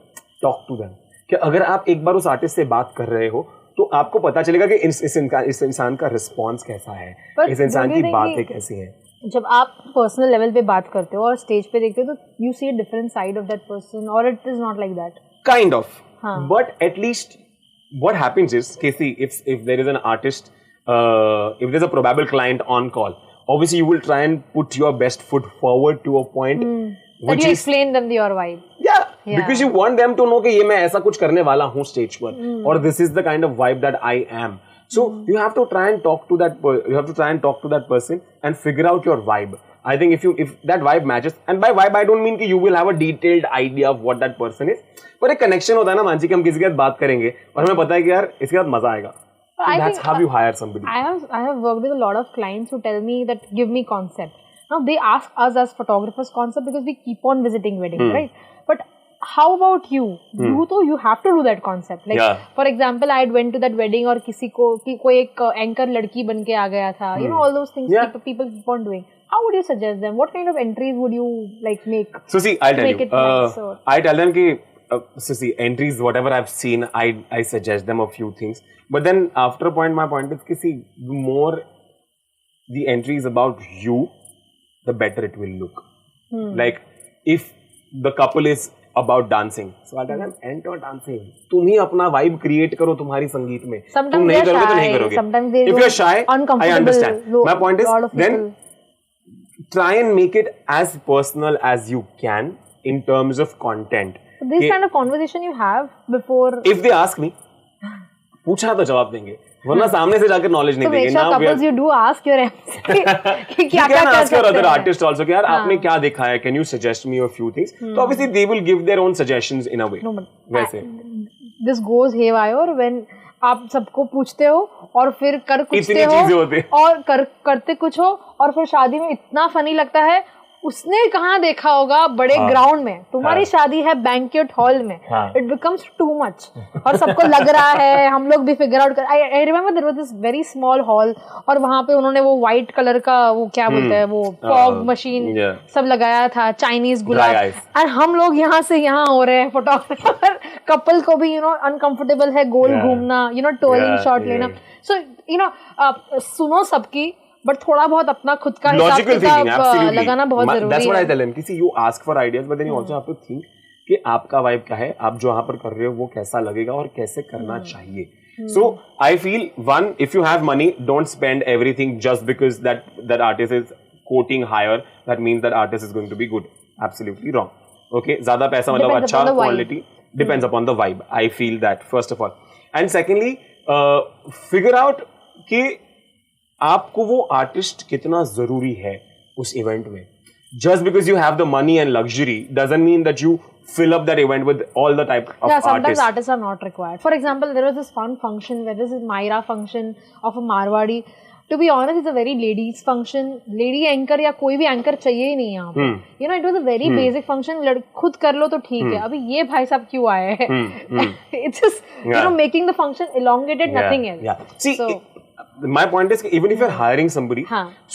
talk to them. कि अगर आप एक बार उस artist से बात कर रहे हो तो आपको पता चलेगा कि इस इंसान का रिस्पॉन्स कैसा है, इस इंसान की बातें कैसी हैं. जब आप पर्सनल लेवल पे बात करते हो और स्टेज पे देखते हो तो you see a different side of that person और it is not like that. Kind of. But at least what happens is, Casey, if there is an artist, if there's a probable client on call, obviously you will try and put your best foot forward to a point which you explain them your vibe. Yeah, because you want them to know कि ये मैं ऐसा कुछ करने वाला हूँ stage पर, or this is the kind of vibe that I am. So you have to try and talk to that person and figure out your vibe. I think if that vibe matches, and by vibe I don't mean कि you will have a detailed idea of what that person is, पर एक connection होता है ना मानसी कि हम किसी के साथ बात करेंगे और हमें पता है कि यार इसके साथ मजा आएगा. So that's how you hire somebody. I have worked with a lot of clients who tell me that give me concept. Now they ask us as photographers concept because we keep on visiting weddings, right? But how about you? You have to do that concept. Like for example, I went to that wedding और किसी को कोई एक anchor लड़की बन के आ गया था. You know all those things people keep on doing. How would you suggest them? What kind of entries would you like make? So see, I'll tell you. Nice, I tell them कि so see, entries whatever I've seen, I suggest them a few things. But then after a point, my point is कि see, the more the entry is about you, the better it will look. Like if the couple is about dancing, so I tell them enter dancing. तुम ही अपना vibe create करो तुम्हारी संगीत में. तुम नहीं करोगे तो नहीं करोगे. Sometimes they if you're shy, I understand. My point is then try and make it as personal as you can in terms of content. So this kind of conversation you have before. If they ask me, पूछा तो जवाब देंगे, वरना सामने से जाकर knowledge नहीं देंगे. So couples you do ask your MC कि क्या क्या कर सकते हैं. Other artists also कि यार आपने क्या देखा है? Can you suggest me a few things? So obviously they will give their own suggestions in a way. No, but वैसे. This goes haywire when आप सबको पूछते हो और फिर कर कुछ हो और करते कुछ हो और फिर शादी में इतना फनी लगता है. उसने कहाँ देखा होगा बड़े ग्राउंड में, तुम्हारी शादी है बैंक्वेट हॉल में. इट बिकम्स टू मच और सबको लग रहा है. हम लोग भी फिगर आउट कर. I remember there was this very small hall और वहां पे उन्होंने वो व्हाइट कलर का वो क्या बोलते हैं वो फॉग मशीन सब लगाया था, चाइनीज गुलाब. और हम लोग यहाँ से यहाँ हो रहे हैं. फोटोग्राफर कपल को भी अनकंफर्टेबल है गोल घूमना, टोलिंग शॉट लेना. सो सुनो सबकी, बट थोड़ा बहुत अपना खुद का हिसाब लगाना बहुत जरूरी है. That's what I tell them. किसी you ask for ideas, but then you also have to think कि आपका वाइब क्या है, आप जो यहाँ पर कर रहे हो वो कैसा लगेगा और कैसे करना चाहिए. So I feel one, if you have money, don't spend everything just because that artist is quoting higher. That means that artist is going to be good. Absolutely wrong. Okay, ज़्यादा पैसा मतलब अच्छा quality depends upon the vibe. I feel that first of all, and secondly, figure out कि आपको वो artist कितना जरूरी है उस इवेंट में. Just because you have the money and luxury doesn't mean that you fill up that event with all the type of artists. Sometimes artists are not required. For example, there was this fun function where this is Myra function of a Marwadi. To be honest, it's a very ladies function. Lady anchor या कोई भी anchor चाहिए ही नहीं यहाँ पे. It was a very basic function. खुद कर लो तो ठीक है. अभी ये भाई साहब क्यों आए हैं? It's just making the function elongated, nothing else. Yeah. See, my point is even if you're hiring somebody,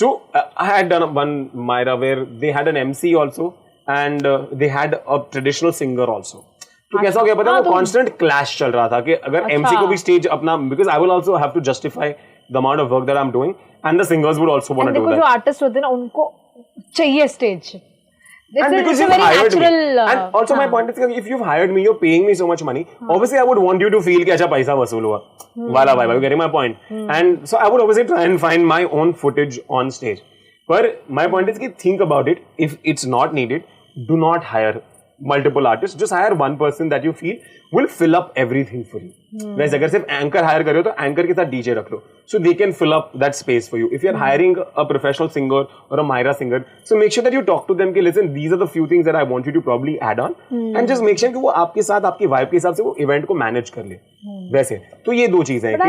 so I had done one Myra where they had an MC also and they had a traditional singer also. तो कैसा हो गया पता है, वो constant clash चल रहा था कि अगर MC को भी stage अपना, because I will also have to justify the amount of work that I'm doing, and the singers would also want to do that. देखो जो आर्टिस्ट होते हैं ना उनको चाहिए stage. And because you've hired me, and also my point is that if you've hired me, you're paying me so much money. Obviously, I would want you to feel कि अच्छा पैसा वसूल हुआ. वाला भाई, you getting my point? And so I would obviously try and find my own footage on stage. But my point is कि think about it. If it's not needed, do not hire multiple artists. Just hire one person that you feel will fill up everything for you. वैसे अगर सिर्फ anchor higher कर रहे हो तो anchor के साथ डीजे रख लो, so they can fill up that space for you. If you're hiring a professional singer or a Myra singer, so make sure that you talk to them कि listen, these are the few things that I want you to probably add on, and just make sure कि वो आपके साथ आपकी vibe के हिसाब से वो event को manage कर ले. वैसे तो ये दो चीजें हैं कि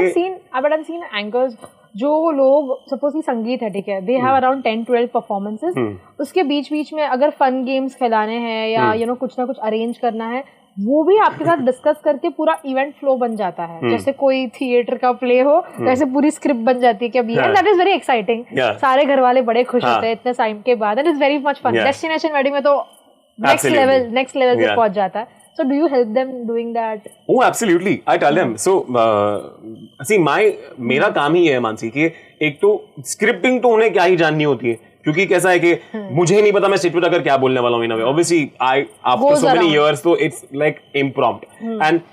but I've seen anchors जो लोग सपोज की संगीत है, ठीक है, दे हैव अराउंड 10-12 परफॉर्मेंसेस, उसके बीच बीच में अगर फन गेम्स खिलाने हैं या यू नो कुछ ना कुछ अरेंज करना है, वो भी आपके साथ डिस्कस करके पूरा इवेंट फ्लो बन जाता है. जैसे कोई थिएटर का प्ले हो वैसे पूरी स्क्रिप्ट बन जाती है कि अब ये, दैट इज वेरी एक्साइटिंग. सारे घर वाले बड़े खुश होते हैं इतने टाइम के बाद, and it's very much fun. Destination wedding में तो नेक्स्ट लेवल पे पहुंच जाता है. So do you help them doing that? Oh, absolutely. I tell them. So, see, मेरा काम ही है मानसी कि एक तो स्क्रिप्टिंग तो उन्हें क्या ही जाननी होती है, क्योंकि कैसा है कि मुझे नहीं पता मैं स्टेज पर जाकर क्या बोलने वाला हूँ. इन अ वे obviously after so many years so it's like impromptu. And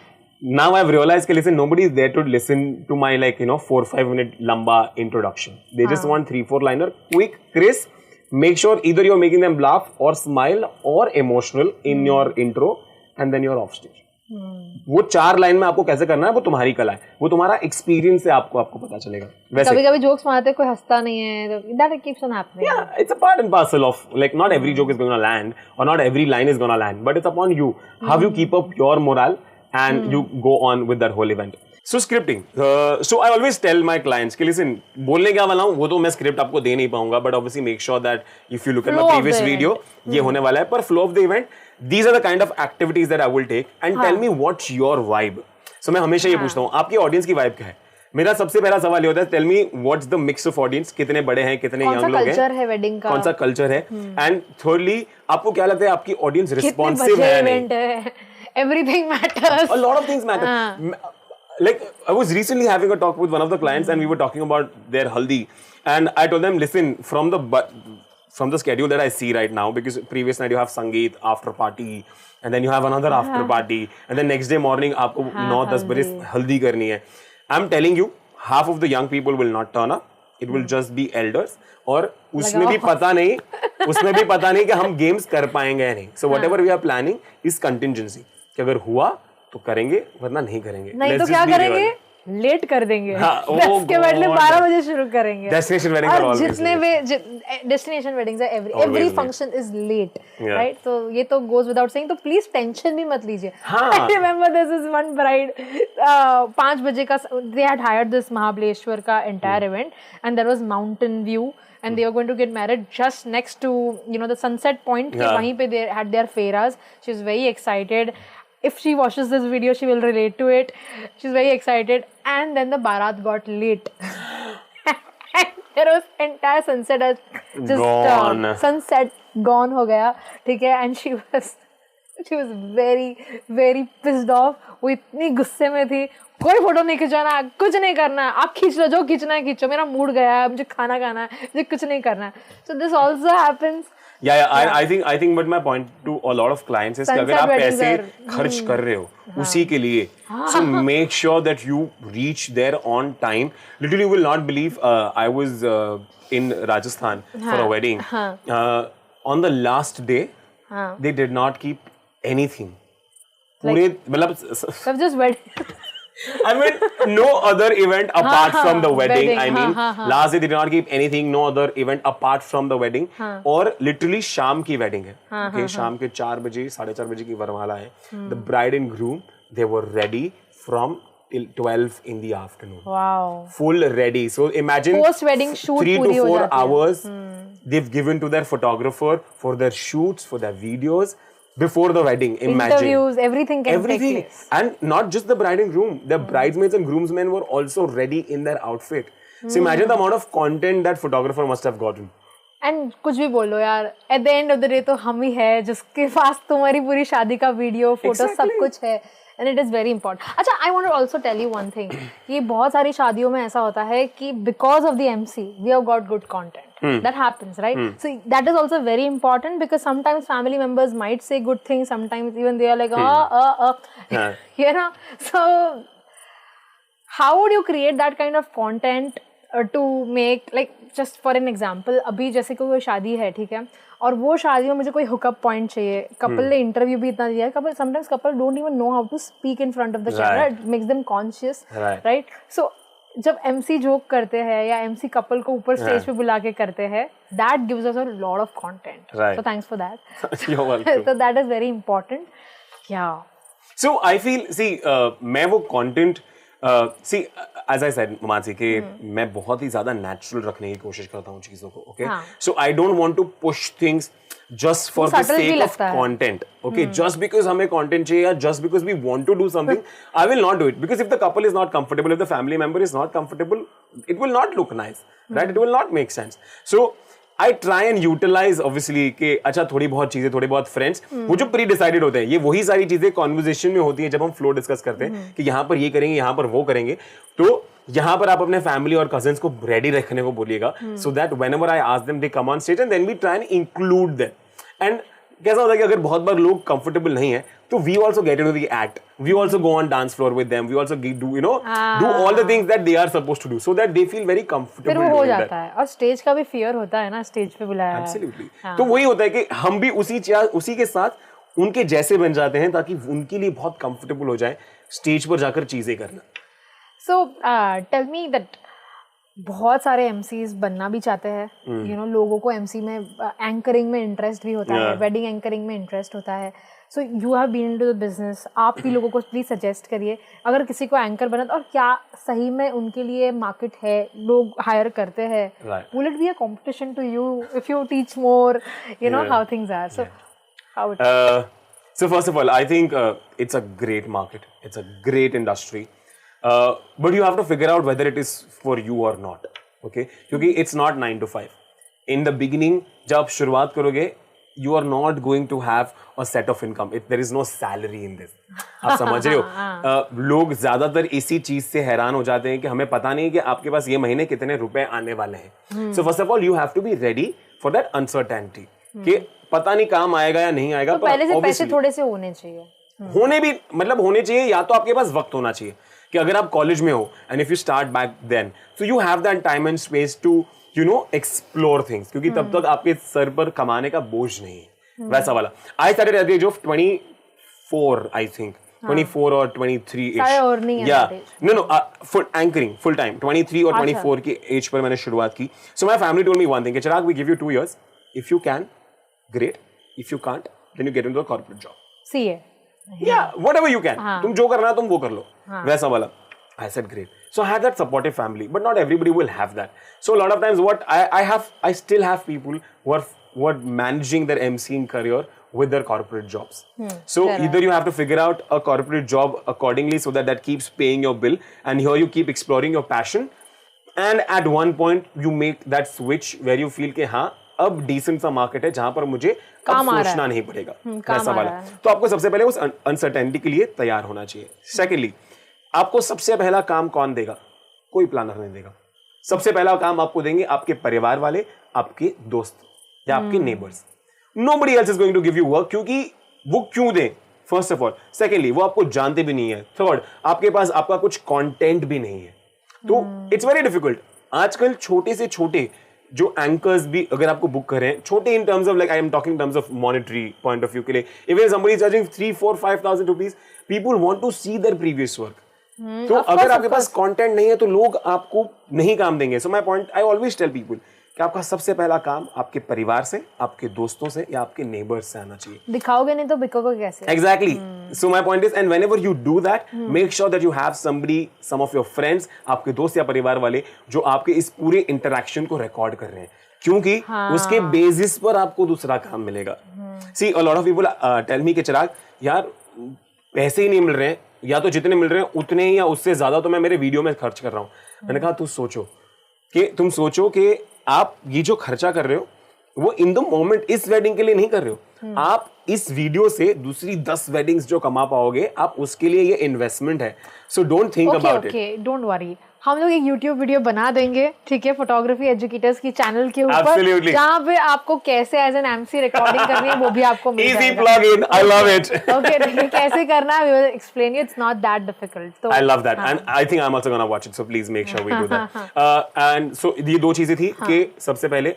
now I've realized that listen, nobody is there to listen to my 4-5 minute lamba introduction. They just want 3-4 liner quick, crisp. Make sure either you're making them laugh or smile or emotional in your intro, and then you're off stage. वो 4 line में आपको कैसे करना है वो तुम्हारी कला है, वो तुम्हारा एक्सपीरियंस से आपको पता चलेगा. वैसे कभी-कभी जोक्स मारते कोई हंसता नहीं है, that keeps on happening. Yeah, it's a part and parcel of not every joke is going to land or not every line is going to land, but it's upon you how you keep up your morale and you go on with that whole event. So scripting. So I always tell my clients कि listen, बोलने क्या वाला हूँ वो तो मैं script आपको दे नहीं पाऊंगा, but obviously make sure that if you look at my previous video, ये होने वाला है. पर flow of the event, these are the kind of activities that I will take and tell me what's your vibe. So मैं हमेशा ये पूछता हूँ आपकी ऑडियंस की वाइब क्या है. मेरा सबसे पहला सवाल ये होता है, tell me what's the mix of audience, कितने बड़े हैं, कितने यंग लोग हैं, कल्चर है वेडिंग का, कौन सा कल्चर है, एंड थर्डली आपको क्या लगता है आपकी ऑडियंस रिस्पॉन्सिव है नहीं. Everything matters, a lot of things matter. Like I was recently having a talk with one of the clients and we were talking about their haldi, and I told them listen, from the schedule that I see right now, because previous night you have sangeet, after party, and then you have another after party, and then next day morning aapko 9-10 baje haldi karni hai. I'm telling you, half of the young people will not turn up. It will just be elders, और उसमें भी पता नहीं कि हम games कर पाएंगे या नहीं. So whatever we are planning is contingency, कि अगर हुआ तो करेंगे वरना नहीं करेंगे. नहीं तो क्या करेंगे, लेट कर देंगे. 10 के बदले 12 बजे शुरू करेंगे. डेस्टिनेशन वेडिंग और जितने वे डेस्टिनेशन वेडिंग्स है, every function is late, right. तो ये तो गोज विदाउट सेइंग, तो प्लीज टेंशन भी मत लीजिए. I remember this is one bride, 5 बजे का they had hired this Mahabaleshwar का entire event, and there was mountain view, and they were going to get married just next to the sunset point. वहीं पे they had their fairas. She was very excited. If she watches this video, she will relate to it. She's very excited. And then the barat got late. There was entire sunset just gone. Sunset gone हो गया, ठीक है. And she was very, very pissed off. वो इतनी गुस्से में थी. कोई फोटो नहीं खिंचवाना, कुछ नहीं करना, आप खींच लो, जो खींचना है खींचो, मेरा मूड गया है, मुझे खाना खाना है, मुझे कुछ नहीं करना है. So this also happens. I think but my point to a lot of clients is कि अगर आप पैसे खर्च कर रहे हो उसी के लिए, so make sure that you reach there on time. Literally, you will not believe, I was in Rajasthan for a wedding. On the last day, they did not keep anything. पूरे मतलब just wedding. I mean, no other event apart from the wedding. I mean, last day they did not keep anything, no other event apart from the wedding. और literally शाम की wedding है. Okay, शाम के 4 बजे 4:30 बजे की वरमाला है. The bride and groom, they were ready from till 12 in the afternoon. Wow. Full ready. So imagine post-wedding shoot 3 to 4 hours they've given to their photographer for their shoots, for their videos. Before the wedding, imagine. Interviews, everything can take place. And not just the bride and groom, the bridesmaids and groomsmen were also ready in their outfit. So imagine the amount of content that photographer must have gotten. And कुछ भी बोलो यार, at the end of the day तो हम ही है जिसके पास तुम्हारी पूरी शादी का वीडियो फोटो सब कुछ है, and it is very important. अच्छा, I want to also tell you one thing कि बहुत सारी शादियों में ऐसा होता है कि because of the MC we have got good content. That happens, right? So that is also very important because sometimes family members might say good things, sometimes even they are like you know. So how would you create that kind of content to make, like just for an example, अभी जैसे कोई शादी है, ठीक है, और वो शादी में मुझे कोई हुकअप पॉइंट चाहिए, कपल ने इंटरव्यू भी इतना दिया है, couple sometimes couple don't even know how to speak in front of the camera, it makes them conscious, right? So जब MC जोक करते हैं या MC कपल को ऊपर स्टेज पे बुला के करते हैं, that gives us a lot of content. So thanks for that. You're welcome. So that is very important. Yeah. So I feel, see, मैं वो content, see, as I said, Mansi, कि मैं बहुत ही ज़्यादा natural रखने की कोशिश करता हूँ चीज़ों को, okay? So I don't want to push things just for the sake of content, okay? Just because हमें content चाहिए या just because we want to do something, I will not do it, because if the couple is not comfortable, if the family member is not comfortable, it will not look nice, right? It will not make sense. So I try and utilize obviously कि अच्छा थोड़ी बहुत चीजें, थोड़े बहुत friends, वो जो pre decided होते हैं, ये वही सारी चीजें कॉन्वर्सेशन में होती हैं जब हम फ्लो डिस्कस करते हैं कि यहाँ पर ये करेंगे, यहाँ पर वो करेंगे. तो यहाँ पर आप अपने फैमिली और कजिन्स को रेडी रखने को बोलिएगा, so that whenever I ask them they come on stage and then we try and include them. And कैसा होता है कि अगर बहुत बार लोग कंफर्टेबल नहीं है तो we also get into the act, we also go on dance floor with them, we also do, you know, do all the things that they are supposed to do so that they feel very comfortable. फिर वो हो जाता है, और stage का भी fear होता है ना, स्टेज पे बुलाया है. एब्सोल्युटली. तो वही होता है कि हम भी उसी के साथ उनके जैसे बन जाते हैं ताकि उनके लिए बहुत कंफर्टेबल हो जाए स्टेज पर जाकर चीजें करना. सो टेल मी दैट बहुत सारे MCs बनना भी चाहते हैं, यू नो, लोगों को MC में एंकरिंग में इंटरेस्ट भी होता है, वेडिंग एंकरिंग में इंटरेस्ट होता है. So you have been into the business, आप भी लोगों को प्लीज सजेस्ट करिए अगर किसी को एंकर बना, और क्या सही में उनके लिए मार्केट है, लोग हायर करते हैं, will it be a competition to you if you teach more, you know, how things are. So how it So first of all, I think it's a great market, it's a great industry. But you have to figure out whether it is for you or not, okay? क्योंकि it's not 9 to 5. In the beginning, जब आप शुरुआत करोगे, you are not going to have a set of income. There is no salary in this. आप समझ रहे हो? लोग ज़्यादातर इसी चीज़ से हैरान हो जाते हैं कि हमें पता नहीं कि आपके पास ये महीने कितने रुपए आने वाले हैं. So first of all, you have to be ready for that uncertainty. कि पता नहीं काम आएगा या नहीं आएगा. तो पहले से पैसे थोड़े से होने चाहिए. होने चाहिए, या तो आपके पास वक्त होना चाहिए कि अगर आप कॉलेज में हो and if you start back then, so you have that time and space to, you know, explore things, क्योंकि तब तक आपके सर पर कमाने का बोझ नहीं है. वैसा वाला. I started at the age of 24, I think 24 और 23 इश. या no full anchoring full time 23 और 24 की एज पर मैंने शुरुआत की. So my family told me one thing, Chirag, we give you 2 years, if you can great, if you can't then you get into a corporate job. CA, yeah, whatever you can. तुम जो करना है तुम वो कर लो, वैसा वाला. I said great. So I had that supportive family, but not everybody will have that. So a lot of times what I still have people who are managing their MCing career with their corporate jobs. So either you have to figure out a corporate job accordingly so that keeps paying your bill, and here you keep exploring your passion, and at one point you make that switch where you feel कि हाँ अब decent सा market है जहां पर मुझे अब सोचना नहीं पड़ेगा, ऐसा वाला. तो आपको सबसे पहले उस अनसर्टेनिटी के लिए तैयार होना चाहिए. सेकेंडली, आपको सबसे पहला काम कौन देगा? कोई प्लानर नहीं देगा. सबसे पहला काम आपको देंगे आपके परिवार वाले, आपके दोस्त या आपके neighbours. Nobody else is going to give you work. क्योंकि वो क्यों दें? First of all. सेकेंडली, वो आपको जानते भी नहीं है. थर्ड, आपके पास आपका कुछ कंटेंट भी नहीं है. तो इट्स वेरी डिफिकल्ट. आजकल छोटे से छोटे जो एंकर्स भी अगर आपको बुक करें, छोटे in terms of, like I am talking terms of monetary point of view के लिए, even somebody is charging 3, 4, 5,000 rupees, people want to see their previous work. तो अगर आपके पास कंटेंट नहीं है तो लोग आपको नहीं काम देंगे. So my point, I always tell people कि आपका सबसे पहला काम आपके परिवार से, आपके दोस्तों से या आपके नेबर्स से आना चाहिए. दिखाओगे नहीं तो बिकोगे कैसे? Exactly. So my point is, and whenever you do that, make sure that you have somebody, some of your friends, आपके दोस्त या परिवार वाले, जो आपके इस पूरे इंटरेक्शन को रिकॉर्ड कर रहे हैं, क्योंकि उसके बेसिस पर आपको दूसरा काम मिलेगा. See a lot of people tell me कि चिराग यार पैसे ही नहीं मिल रहे हैं, या तो जितने मिल रहे हैं उतने ही या उससे ज्यादा तो मैं मेरे वीडियो में खर्च कर रहा हूँ. मैंने कहा तुम सोचो कि आप ये जो खर्चा कर रहे हो वो इन द मोमेंट इस वेडिंग के लिए नहीं कर रहे हो, आप इस वीडियो से दूसरी 10 वेडिंग्स जो कमा पाओगे, आप उसके लिए ये इन्वेस्टमेंट है. So don't think about it. Okay, don't worry, हम लोग एक YouTube वीडियो बना देंगे, ठीक है, फोटोग्राफी एजुकेटर्स की चैनल के ऊपर, जहाँ पे आपको कैसे एज एन MC रिकॉर्डिंग करनी है वो भी आपको मिल जाएगा. Easy plug in, I love it. Okay, कैसे करना है, we will explain you. It's not that difficult. So, I love that, and I think I'm also gonna watch it. So please make sure we do that. And so ये दो चीजें थी कि सबसे पहले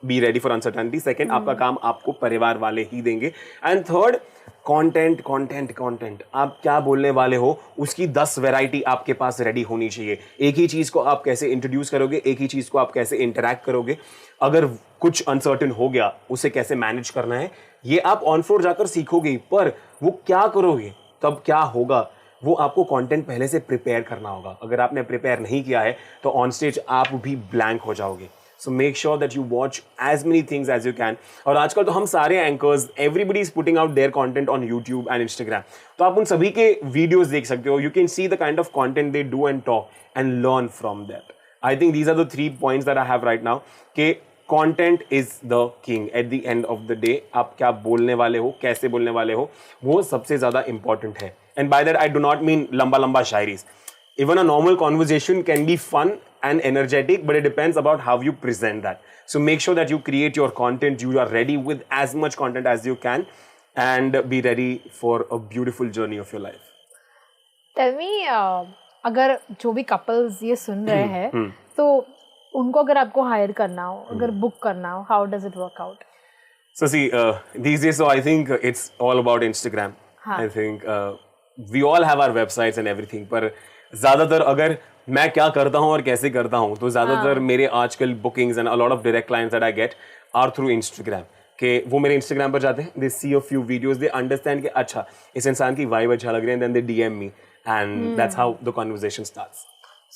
be ready for uncertainty. Second, आपका काम आपको परिवार वाले ही देंगे. And third, content content content. आप क्या बोलने वाले हो उसकी 10 वैरायटी आपके पास रेडी होनी चाहिए. एक ही चीज को आप कैसे इंट्रोड्यूस करोगे, एक ही चीज को आप कैसे इंटरैक्ट करोगे, अगर कुछ अनसर्टेन हो गया उसे कैसे मैनेज करना है, ये आप ऑन फ्लोर जाकर सीखोगे. पर वो क्या करोगे, तब क्या होगा, वो आपको कंटेंट पहले से प्रिपेयर करना होगा. अगर आपने प्रिपेयर नहीं किया है तो ऑन स्टेज आप भी ब्लैंक हो जाओगे. So make sure that you watch as many things as you can. और आजकल तो हम सारे anchors, everybody is putting out their content on YouTube and Instagram. तो आप उन सभी के वीडियोस देख सकते हो. You can see the kind of content they do and talk and learn from that. I think these are the 3 points that I have right now. कि content is the king. At the end of the day, आप क्या बोलने वाले हो, कैसे बोलने वाले हो, वो सबसे ज़्यादा important है. And by that I do not mean लंबा shayaris. Even a normal conversation can be fun and energetic, but it depends about how you present that. So make sure that you create your content, you are ready with as much content as you can, and be ready for a beautiful journey of your life. Tell me, अगर जो भी couples ये सुन रहे हैं, तो उनको अगर आपको hire करना हो, अगर book करना हो, how does it work out? So see, these days, so I think it's all about Instagram. I think we all have our websites and everything, पर ज़्यादातर अगर मैं क्या करता हूँ और कैसे करता हूँ, तो ज़्यादातर मेरे आजकल bookings and a lot of direct clients that I get are through Instagram. कि वो मेरे इंस्टाग्राम पर जाते हैं, they see a few videos, they understand कि अच्छा इस इंसान की वाइब अच्छा लग रही है, then they DM me and that's how the conversation starts.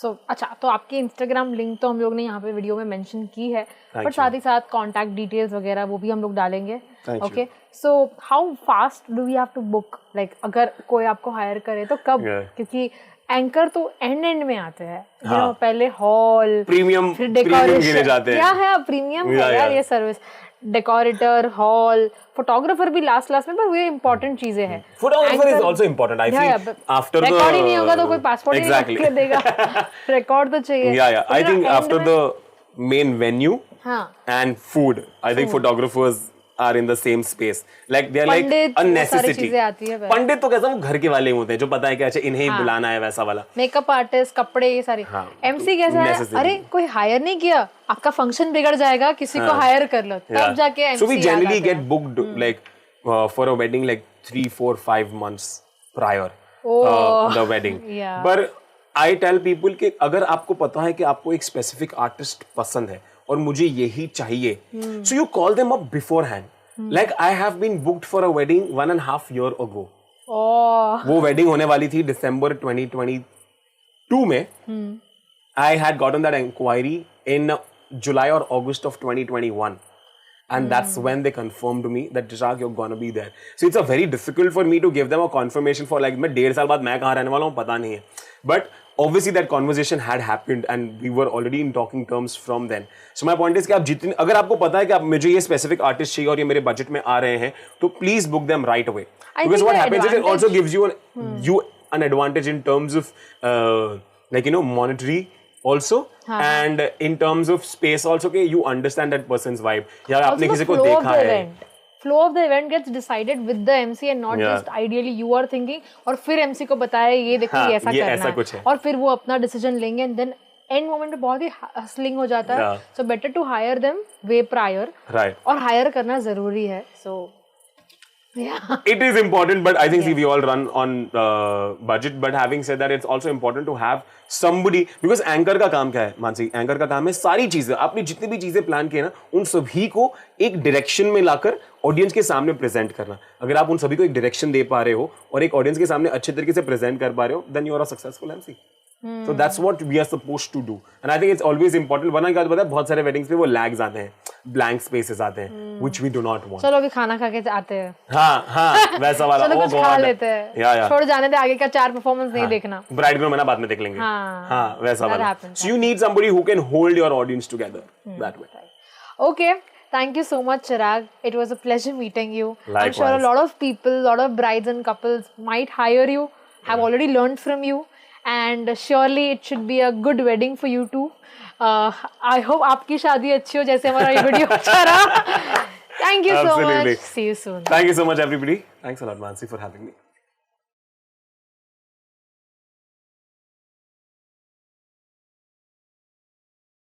So अच्छा, तो आपकी इंस्टाग्राम लिंक तो हम लोग ने यहाँ पे वीडियो में मेंशन की है, पर साथ ही साथ कॉन्टैक्ट डिटेल्स वगैरह वो भी हम लोग डालेंगे. Okay, so how fast do we have to book, like अगर कोई आपको हायर करे तो कब? क्योंकि एंकर तो एंड में आते हैं, पहले हॉल, प्रीमियम गिने जाते हैं. क्या है प्रीमियम है यार ये सर्विस, डेकोरेटर, हॉल, फोटोग्राफर भी लास्ट में, पर वो इम्पोर्टेंट चीजें हैं. Photographer is also important. I think after the record ही नहीं होगा तो कोई पासपोर्ट ही नहीं कर देगा. रिकॉर्ड तो चाहिए. या आई think after the main venue and food, I think photographers are in the same space, like they are like a necessity. पंडित तो कैसा, वो घर के वाले होते हैं जो पता है कि अच्छा इन्हें ही बुलाना है, वैसा वाला. मेकअप आर्टिस्ट, कपड़े, ये सारे. MC कैसा है, अरे कोई हायर नहीं किया, आपका फंक्शन बिगड़ जाएगा, किसी को हायर कर लो, तब जाके MC. So we generally get booked like for a wedding like 3, 4, 5 months prior the wedding. But I tell people कि अगर आपको पता है कि आपको एक स्पेसिफिक आर्टिस्ट पसंद है और मुझे यही चाहिए, so you call them up beforehand. Like I have been booked for a wedding 1.5 year ago. वो wedding होने वाली थी December 2022 में. I had gotten that inquiry in July or August of 2021. And that's when they confirmed to me that Chirag, you're gonna be there. So it's a very difficult for me to give them a confirmation for like मैं 1.5 साल बाद मैं कहाँ रहने वाला हूँ पता नहीं है. But obviously that conversation had happened and we were already in talking terms from then. So my point is कि आप जितने, अगर आपको पता है कि आप मुझे ये specific artist चाहिए और ये मेरे budget में आ रहे हैं, तो please book them right away. Because what happens is it also gives you an advantage in terms of like you know monetary also and in terms of space also कि you understand that person's vibe. या आपने किसी को देखा है. Flow of the event gets decided with the MC and not just ideally you are thinking और फिर MC को बताया ये देखो ये ऐसा करना है और फिर वो अपना decision लेंगे and then end moment में बहुत ही hustling हो जाता है. So better to hire them way prior. Right. और hire करना जरूरी है. So yeah. It is important, but I think we all run on budget. But having said that, it's also important to have somebody, because anchor का काम क्या है Mansi? anchor का काम है सारी चीजें, आपने जितनी भी चीजें प्लान की है ना, उन सभी को एक डायरेक्शन में लाकर ऑडियंस के सामने प्रेजेंट करना. अगर आप उन सभी को एक डायरेक्शन दे पा रहे हो और एक ऑडियंस के सामने अच्छे तरीके से प्रेजेंट कर पा रहे हो, then you are a successful MC. So that's what we are supposed to do. And I think it's always important. वरना क्या होता है, बहुत सारे weddings पे वो lags आते हैं, blank spaces आते हैं, which we do not want. चलो अभी खाना खा के आते हैं. हाँ वैसा वाला. चलो कुछ खा लेते हैं. छोड़ जाने दे, आगे का 4 परफॉर्मेंस नहीं देखना. Bridegroom है ना, बाद में देख लेंगे. हाँ वैसा वाला. So you need somebody who can hold your audience together that way. Okay. Thank you so much, Chirag. It was a pleasure meeting you. I'm sure a Likewise. lot of people, a lot of brides and couples might hire you, have already learned from you, and surely it should be a good wedding for you too. I hope आपकी शादी अच्छी हो जैसे हमारा ये video अच्छा रहा. Thank you so Absolutely. much. See you soon. Thank you so much, everybody. Thanks a lot, Mansi, for having me.